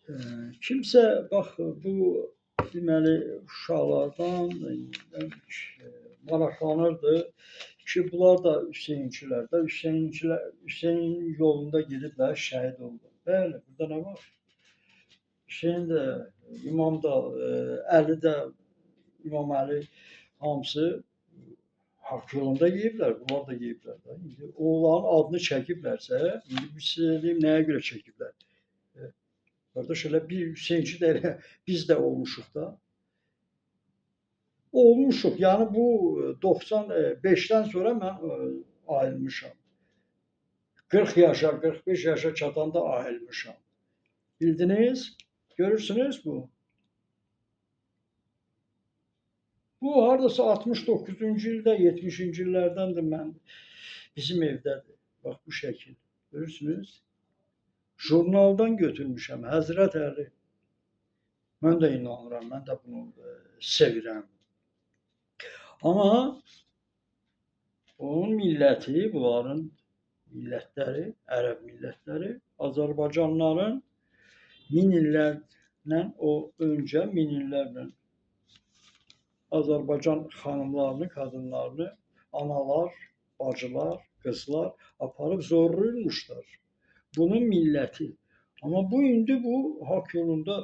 Kimsə bax bu deməli uşaqlardan maraqlanırdı ki, bunlar da Hüseynçilər də, Hüseyn yolunda gediblər, şəhid oldular. Bəli, burada nə var? Hüseyn də, İmam da, Əli də, İmam Əli hamısı haqq yolunda gediblər, bunlar da gediblər də. İndi onların adını çəkiblərsə, indi biz sizə deyim nəyə görə çəkiblər? Qardaş elə bir Hüseynçi də elə biz də olmuşuq da. Olmuşuq. Yəni bu 95-dən sonra mən ayılmışam. 40 yaşa, 45 yaşa çatanda ayılmışam. Bildiniz? Görürsünüz bu. Bu hardasa 69-cu ildə, 70-ci illərdəndir mən bizim evdədir. Bax bu şəkil. Görürsünüz? Jurnaldan götürmüşəm. Həzrət Əli. Mən də inanıram, mən də bunu sevirəm. Amma onun milləti, bunların millətləri, ərəb millətləri, Azərbaycanlıların min illərlə öncə min illərlə Azərbaycan xanımlarını, qadınlarını, analar, bacılar, qızlar aparıb zorlayırmışlar. Bunun milləti. Amma bu indi bu haqq yolunda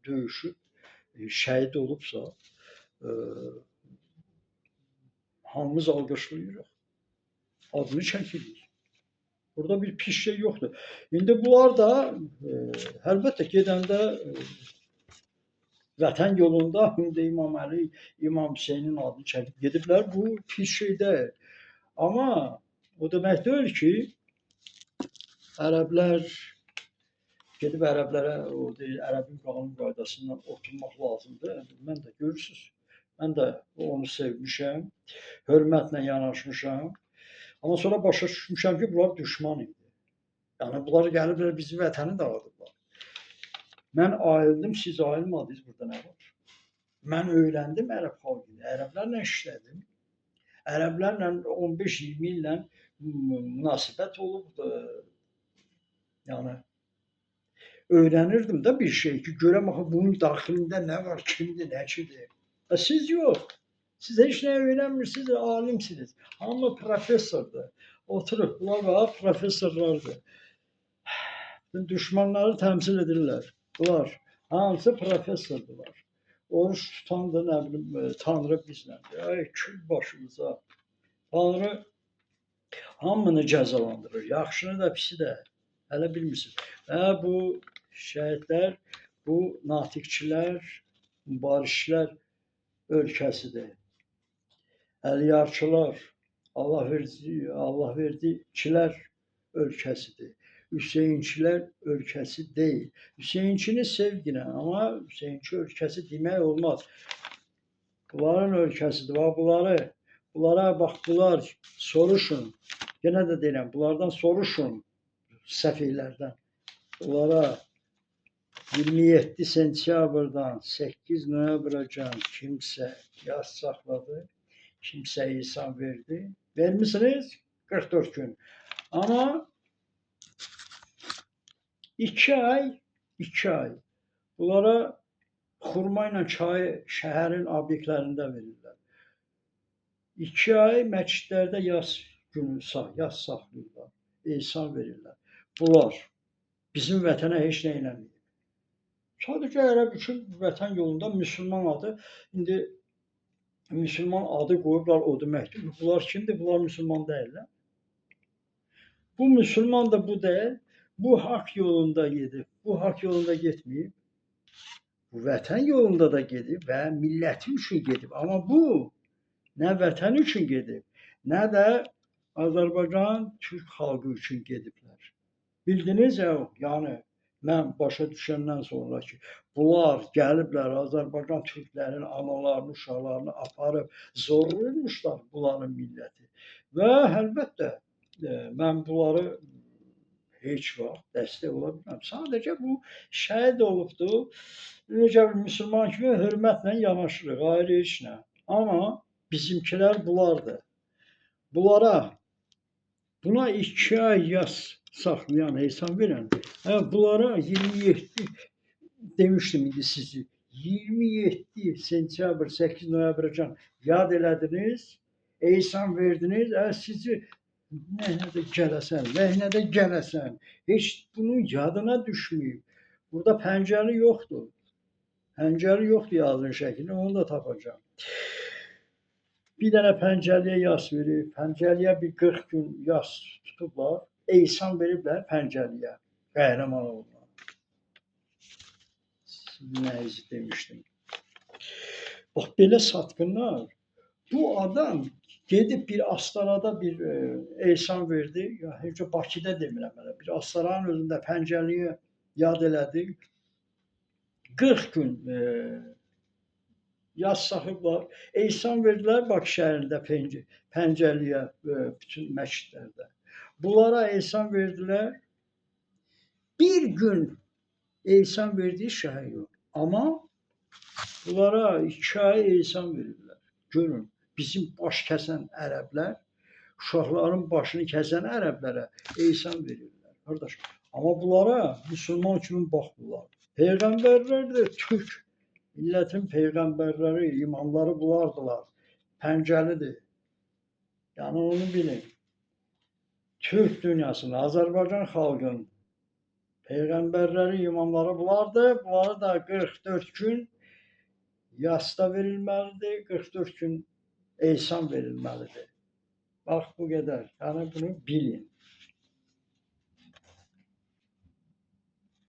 döyüşüb, şəhid olubsa, hamımız alqışlayırıq. Adını çəkirik. Burada bir pis şey yoxdur. İndi bunlar da əlbəttə gedəndə Vətən yolunda indi İmam Əli, İmam Hüseynin adını çəkib gediblər. Bu pis şey deyil. Amma o demək deyil ki, ərəblər gedib ərəblərə o deyil, ərəbin qanun qaydasından oturmaq lazımdır. Mən də görürsünüz. Mən də onu sevmişəm, hörmətlə yanaşmışam. Amma sonra başa düşmüşəm ki, bunlar düşman idi. Yəni bunlar gəliblər bizim vətəni dağıdıblar. Mən ayıldım, siz ayılmadınız, burada nə var? Mən öyrəndim ərəb xalqını, ərəblərlə işlədim. Ərəblərlə 15-20 illə münasibət olub. Yəni öyrənirdim də bir şey ki, görəm axı bunun daxilində nə var, kimdir, nəçidir. Siz yox. Siz heç nə öyrənmirsiniz, alimsiniz. Hamı professordur. Oturub, bunlar professorlardır. Düşmanları təmsil edirlər. Bunlar hamısı professordular. Oruç tutan da nə bilim Tanrı bizləndir. Ay kül başımıza. Tanrı hamını cəzalandırır. Yaxşını da pisi də. Hələ bilmirsiniz. Və bu şəhidlər, bu natiqçilər, mübarişlər ölkəsidir. Əliyarçılar, Allah verdikilər ölkəsidir. Hüseynçilər ölkəsi deyil. Hüseynçini sevginə, amma Hüseynçi ölkəsi demək olmaz. Bunların ölkəsidir. Bunlara bax, bunlar soruşun. Yenə də deyirəm, bunlardan soruşun, səfihlərdən. Bunlara 27 sentyabrdan 8 noyabracan kimsə yas saxladı, kimsə insan verdi. Vermişsiniz 44 gün. Amma 2 ay bunlara xurma ilə çayı şəhərin obyektlərində verirlər. 2 ay məscidlərdə yas günü yas saxlayırlar, ehsan verirlər. Bunlar bizim vətənə heç nə eləməyib. Sadəcə ərəb üçün vətən yolunda müsəlman adı, indi müsəlman adı qoyublar o deməkdir. Bunlar kimdir? Bunlar müsəlman deyirlər. Bu müsəlman da bu deyil. Bu haqq yolunda gedib, bu haqq yolunda getməyib. Bu vətən yolunda da gedib və milləti üçün gedib. Amma bu nə vətən üçün gedib, nə də Azərbaycan Türk xalqı üçün gediblər. Bildiniz ya, yəni mən başa düşəndən sonra ki, bunlar gəliblər Azərbaycan türklərin analarını, uşaqlarını aparıb zorlayırmışlar bunların milləti. Və əlbəttə mən bunları heç vaxt dəstək ola bilməm. Sadəcə bu şəhid olubdur. Necə müsəlman kimi hörmətlə yanaşırıq, ayrı heç nə. Amma bizimkilər bunlardır. Buna 2 ay yas saxlayan, hesab verən, bunlara 27 demişdim indi sizi. 27 sentyabr, 8 noyabrcan yad elədiniz, eysan verdiniz, sizi nəyə də gələsən, vəhnə də gələsən. Heç bunun yadına düşməyib. Burada pəncəli yoxdur. Pəncəli yoxdur yazın şəklində, onu da tapacağam. Bir dənə pəncəliyə yas verib, pəncəliyə bir 40 gün yas tutublar, eysan veriblər pəncəliyə, qəhrəman oğluna. Nəyizi demişdim. Bax, belə satqınlar, bu adam gedib bir Astanada bir eysan verdi, ya heç Bakıda demirəm mənə, bir Astananın özündə pəncəliyə yad elədi. 40 gün yaz saxıblar, eysan verdilər Bakı şəhərində pəncəliyə, bütün məscidlərdə. Bunlara eysan verdilər. Bir gün eysan verdiyi şəhər yox. Amma bunlara 2 ay eysan verirlər. Görün, bizim baş kəsən ərəblər, uşaqların başını kəsən ərəblərə eysan verirlər. Qardaş, amma bunlara müsəlman kimi baxmırlar. Peyğəmbərlər də türk. Millətin peyğəmbərləri, imamları bunlardılar. Pəncəlidir. Yəni onu bilin. Türk dünyasının, Azərbaycan xalqının peyğəmbərləri, imamları bunlardır. Bunlara da 44 gün yasta verilməlidir, 44 gün eysan verilməlidir. Bax, bu qədər. Yəni bunu bilin.